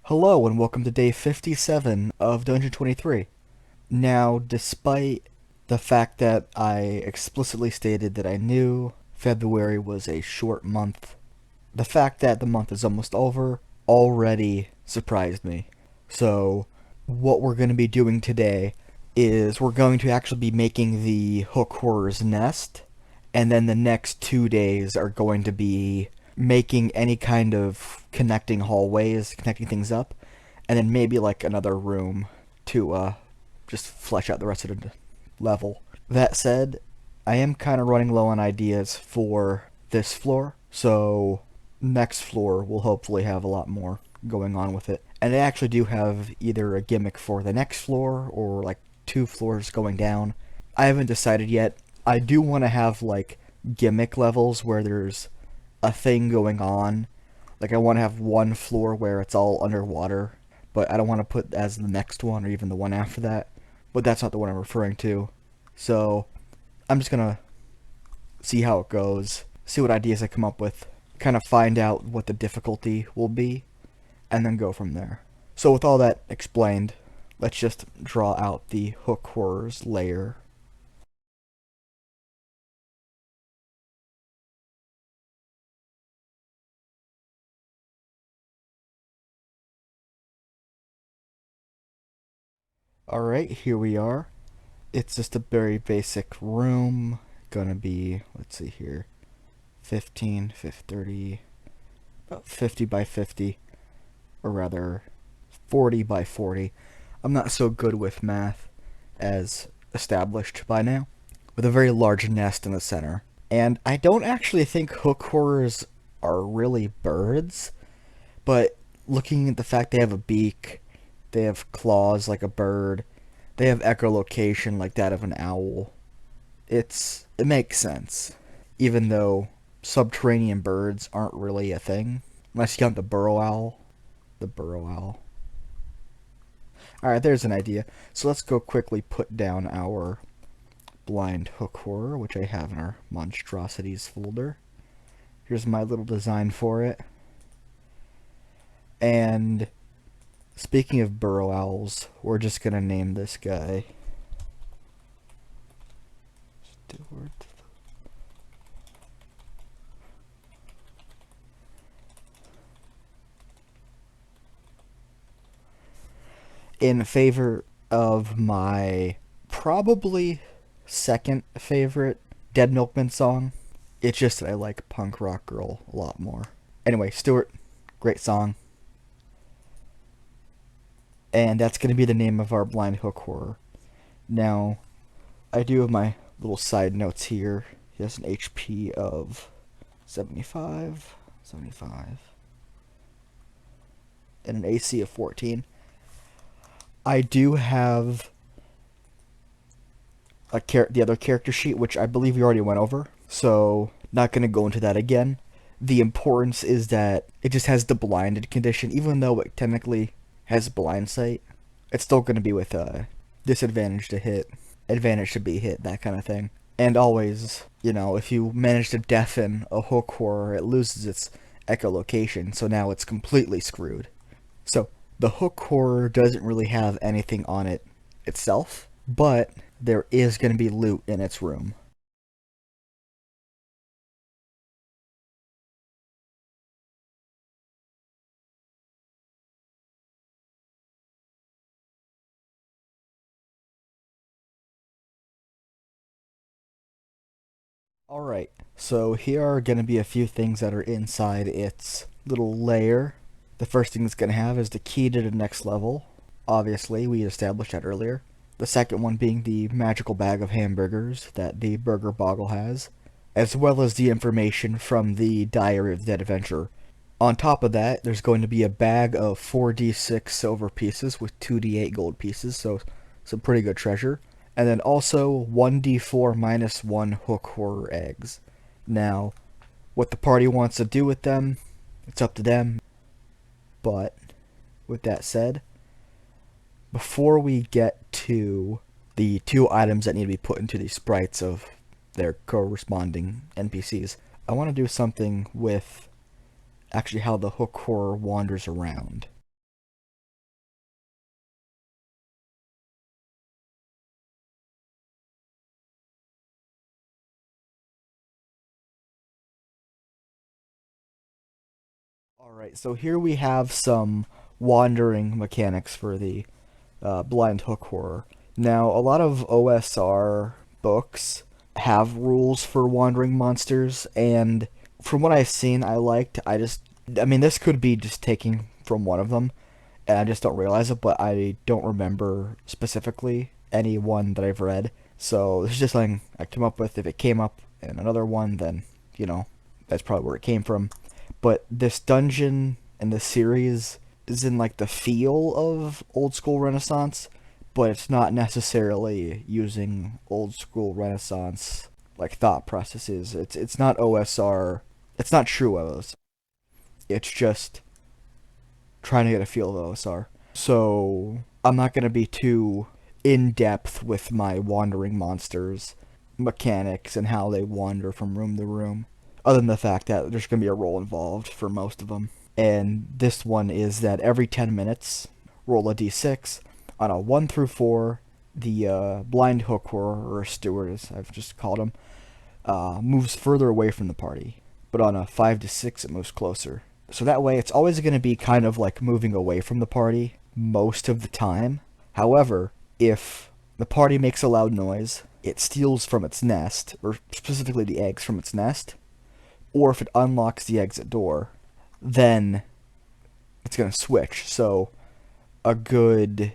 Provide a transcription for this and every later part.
Hello and welcome to day 57 of Dungeon 23. Now, despite the fact that I explicitly stated that I knew February was a short month, the fact that the month is almost over already surprised me. So, what we're going to be doing today is we're going to actually be making the Hook Horror's Nest, and then the next 2 days are going to be making any kind of connecting hallways, connecting things up, and then maybe like another room to just flesh out the rest of the level. That said, I am kind of running low on ideas for this floor, so next floor will hopefully have a lot more going on with it. And I actually do have either a gimmick for the next floor or like 2 floors going down. I haven't decided yet. I do want to have like gimmick levels where there's a thing going on. Like I want to have one floor where it's all underwater, but I don't want to put as the next one or even the one after that. But that's not the one I'm referring to. So I'm just gonna see how it goes, see what ideas I come up with, kind of find out what the difficulty will be, and then go from there. So with all that explained, let's just draw out the Hook Horrors layer. Alright, here we are. It's just a very basic room. Gonna be, let's see here, 15, 30, about 50 by 50, or rather 40 by 40. I'm not so good with math, as established by now, with a very large nest in the center. And I don't actually think hook horrors are really birds, but looking at the fact they have a beak, they have claws like a bird, they have echolocation like that of an owl, it makes sense. Even though subterranean birds aren't really a thing. Unless you count the burrow owl. The burrow owl. Alright, there's an idea. So let's go quickly put down our blind hook horror, which I have in our monstrosities folder. Here's my little design for it. And speaking of burrow owls, we're just gonna name this guy Stewart. In favor of my probably second favorite Dead Milkman song. It's just that I like Punk Rock Girl a lot more. Anyway, Stewart, great song. And that's going to be the name of our blind hook horror. Now, I do have my little side notes here. He has an HP of 75, and an AC of 14. I do have the other character sheet, which I believe we already went over, so not going to go into that again. The importance is that it just has the blinded condition, even though it technically has blind sight. It's still going to be with disadvantage to hit, advantage to be hit, that kind of thing. And always, if you manage to deafen a hook horror, it loses its echolocation, so now it's completely screwed. So the hook horror doesn't really have anything on it itself, but there is going to be loot in its room. Alright, so here are going to be a few things that are inside its little layer. The first thing it's going to have is the key to the next level. Obviously, we established that earlier. The second one being the magical bag of hamburgers that the Burger Boggle has, as well as the information from the Diary of the Dead Adventurer. On top of that, there's going to be a bag of 4d6 silver pieces with 2d8 gold pieces, so some pretty good treasure. And then also 1d4 minus 1 hook horror eggs. Now, what the party wants to do with them, it's up to them. But, with that said, before we get to the 2 items that need to be put into the sprites of their corresponding NPCs, I want to do something with actually how the hook horror wanders around. Alright, so here we have some wandering mechanics for the blind hook horror. Now, a lot of OSR books have rules for wandering monsters, and from what I've seen, I mean, this could be just taking from one of them, and I just don't realize it, but I don't remember specifically any one that I've read. So this is just something I came up with. If it came up in another one, then, you know, that's probably where it came from. But this dungeon and this series is in like the feel of old school Renaissance, but it's not necessarily using old school Renaissance like thought processes. It's not OSR. It's not true OSR. It's just trying to get a feel of OSR. So I'm not gonna be too in depth with my wandering monsters mechanics and how they wander from room to room, other than the fact that there's gonna be a roll involved for most of them. And this one is that every 10 minutes, roll a d6. On a 1 through 4, the blind hook horror, or steward as I've just called him, moves further away from the party. But on a 5 to 6, it moves closer. So that way, it's always going to be kind of like moving away from the party most of the time. However, if the party makes a loud noise, it steals from its nest, or specifically the eggs from its nest, or if it unlocks the exit door, then it's going to switch. So a good,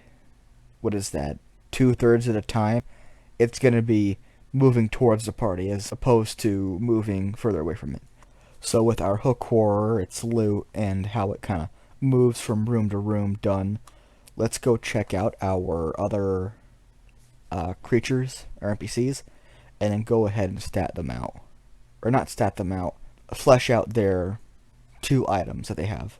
what is that, 2/3 at a time, it's going to be moving towards the party as opposed to moving further away from it. So with our hook horror, its loot, and how it kind of moves from room to room done, let's go check out our other creatures, our NPCs, and then go ahead and stat them out. Or not stat them out, flesh out their 2 items that they have.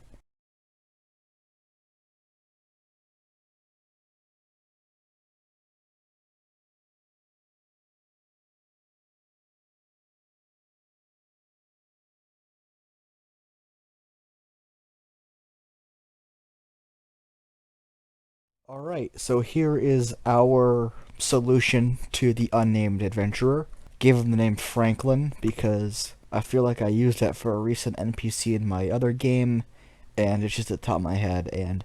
Alright, so here is our solution to the unnamed adventurer. Gave him the name Franklin because I feel like I used that for a recent NPC in my other game, and it's just at the top of my head, and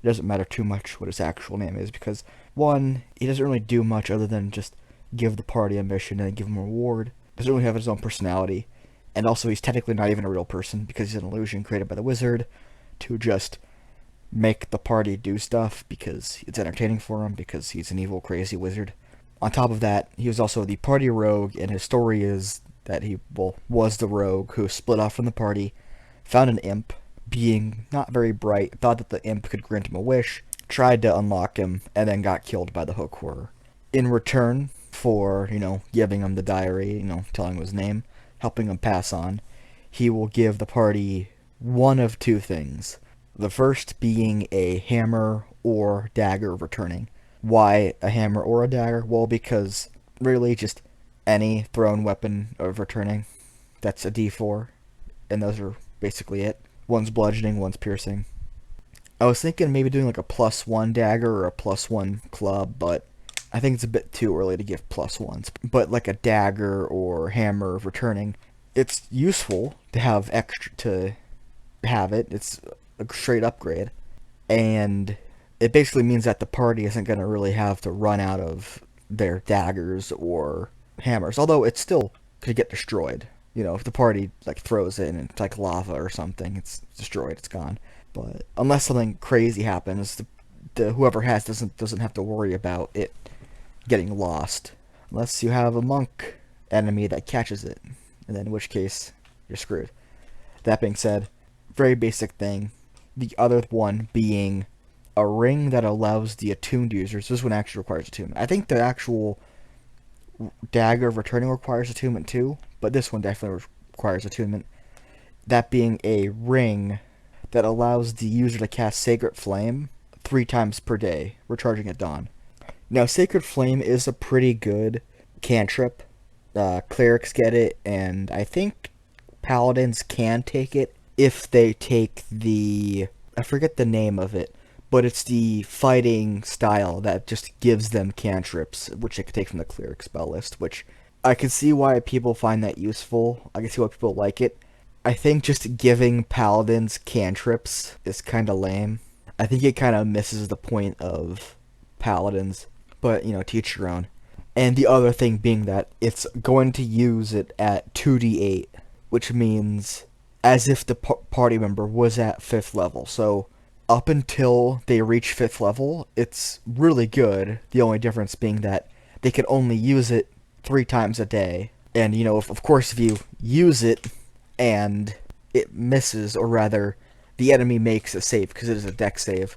it doesn't matter too much what his actual name is because, one, he doesn't really do much other than just give the party a mission and give him a reward. He doesn't really have his own personality, and also he's technically not even a real person because he's an illusion created by the wizard to just make the party do stuff because it's entertaining for him because he's an evil, crazy wizard. On top of that, he was also the party rogue, and his story is that he, well, was the rogue who split off from the party, found an imp, being not very bright, thought that the imp could grant him a wish, tried to unlock him, and then got killed by the hook horror. In return for, giving him the diary, telling him his name, helping him pass on, he will give the party one of 2 things. The first being a hammer or dagger returning. Why a hammer or a dagger? Well, because really just any thrown weapon of returning. That's a d4, and those are basically it. One's bludgeoning, one's piercing. I was thinking maybe doing like a +1 dagger or a +1 club, but I think it's a bit too early to give +1s. But like a dagger or hammer of returning, it's useful to have extra to have it. It's a straight upgrade, and it basically means that the party isn't going to really have to run out of their daggers or hammers, although it still could get destroyed. If the party like throws it and it's like lava or something, it's destroyed, it's gone. But unless something crazy happens, the whoever has doesn't have to worry about it getting lost, unless you have a monk enemy that catches it, and then in which case you're screwed. That being said, very basic thing. The other one being a ring that allows the attuned users. This one actually requires attunement. I think the actual dagger of returning requires attunement too, but this one definitely requires attunement. That being a ring that allows the user to cast Sacred Flame 3 times per day, recharging at dawn. Now, Sacred Flame is a pretty good cantrip. Clerics get it, and I think paladins can take it if they take I forget the name of it, but it's the fighting style that just gives them cantrips, which they could take from the cleric spell list, which I can see why people find that useful. I can see why people like it. I think just giving paladins cantrips is kind of lame. I think it kind of misses the point of paladins, but to each your own. And the other thing being that it's going to use it at 2d8, which means as if the party member was at 5th level. So up until they reach 5th level, it's really good. The only difference being that they can only use it 3 times a day. And, of course, if you use it and it misses, or rather, the enemy makes a save because it is a dex save,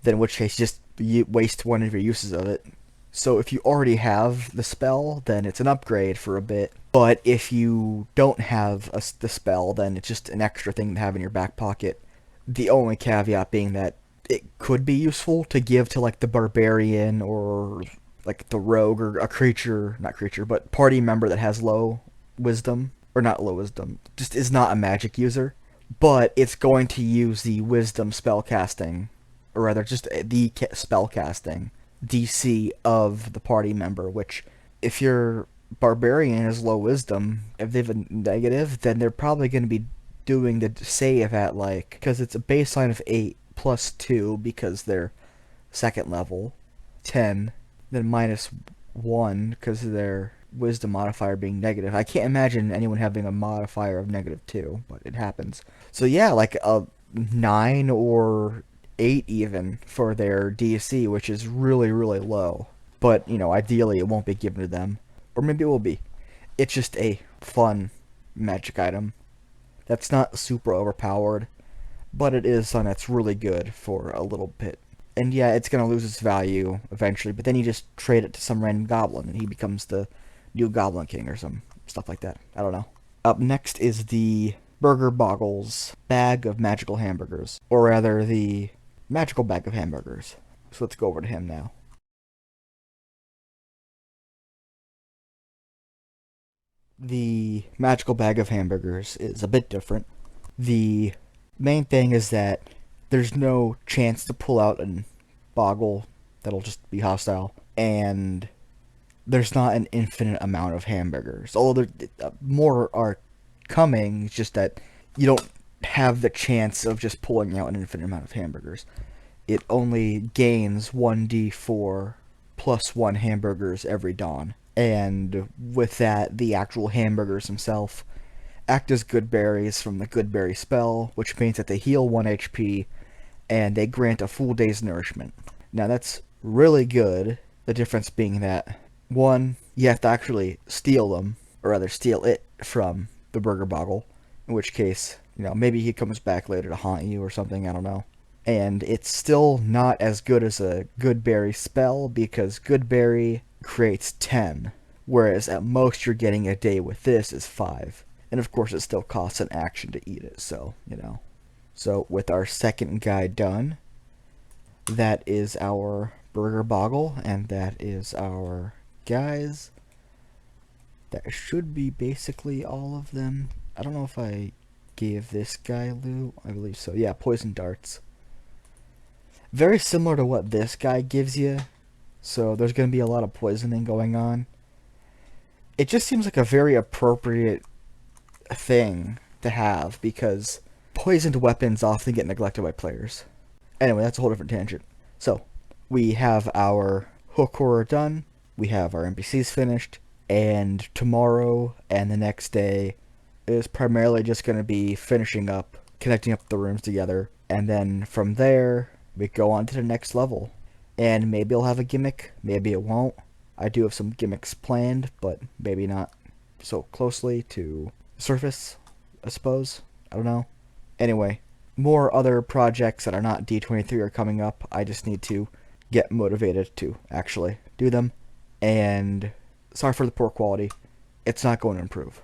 then in which case just you waste one of your uses of it. So if you already have the spell, then it's an upgrade for a bit. But if you don't have the spell, then it's just an extra thing to have in your back pocket. The only caveat being that it could be useful to give to like the barbarian or like the rogue or a creature, not creature, but party member that has low wisdom, or not low wisdom, just is not a magic user. But it's going to use the wisdom spell casting, or rather just the spell casting DC of the party member, which if your barbarian has low wisdom, if they have a negative, then they're probably going to be doing the save at like, because it's a baseline of 8 plus 2 because they're 2nd level, 10, then minus 1 because of their wisdom modifier being negative. I can't imagine anyone having a modifier of -2, but it happens. So yeah, like a 9 or 8 even for their DC, which is really, really low. But, ideally it won't be given to them. Or maybe it will be. It's just a fun magic item that's not super overpowered, but it is something that's really good for a little bit. And yeah, it's going to lose its value eventually, but then you just trade it to some random goblin, and he becomes the new Goblin King or some stuff like that. I don't know. Up next is the Burger Boggles Bag of Magical Hamburgers, or rather, the Magical Bag of Hamburgers. So let's go over to him now. The Magical Bag of Hamburgers is a bit different. The main thing is that there's no chance to pull out a boggle that'll just be hostile, and there's not an infinite amount of hamburgers. Although more are coming, it's just that you don't have the chance of just pulling out an infinite amount of hamburgers. It only gains 1d4 plus 1 hamburgers every dawn. And with that, the actual hamburgers themselves act as good berries from the good berry spell, which means that they heal 1 HP and they grant a full day's nourishment. Now that's really good, the difference being that, one, you have to actually steal them, or rather steal it from the Burger Boggle, in which case, maybe he comes back later to haunt you or something, I don't know. And it's still not as good as a Good Berry spell, because Good Berry creates 10, whereas at most you're getting a day with this is 5. And of course it still costs an action to eat it, so, So with our second guy done, that is our Burger Boggle, and that is our guys. That should be basically all of them. I don't know if I gave this guy loot. I believe so. Yeah, poison darts. Very similar to what this guy gives you. So there's going to be a lot of poisoning going on. It just seems like a very appropriate thing to have, because poisoned weapons often get neglected by players. Anyway, that's a whole different tangent. So, we have our hook horror done. We have our NPCs finished. And tomorrow and the next day is primarily just going to be finishing up, connecting up the rooms together. And then from there, we go on to the next level. And maybe I'll have a gimmick, maybe it won't. I do have some gimmicks planned, but maybe not so closely to the surface, I suppose. I don't know. Anyway, more other projects that are not D23 are coming up. I just need to get motivated to actually do them. And sorry for the poor quality. It's not going to improve.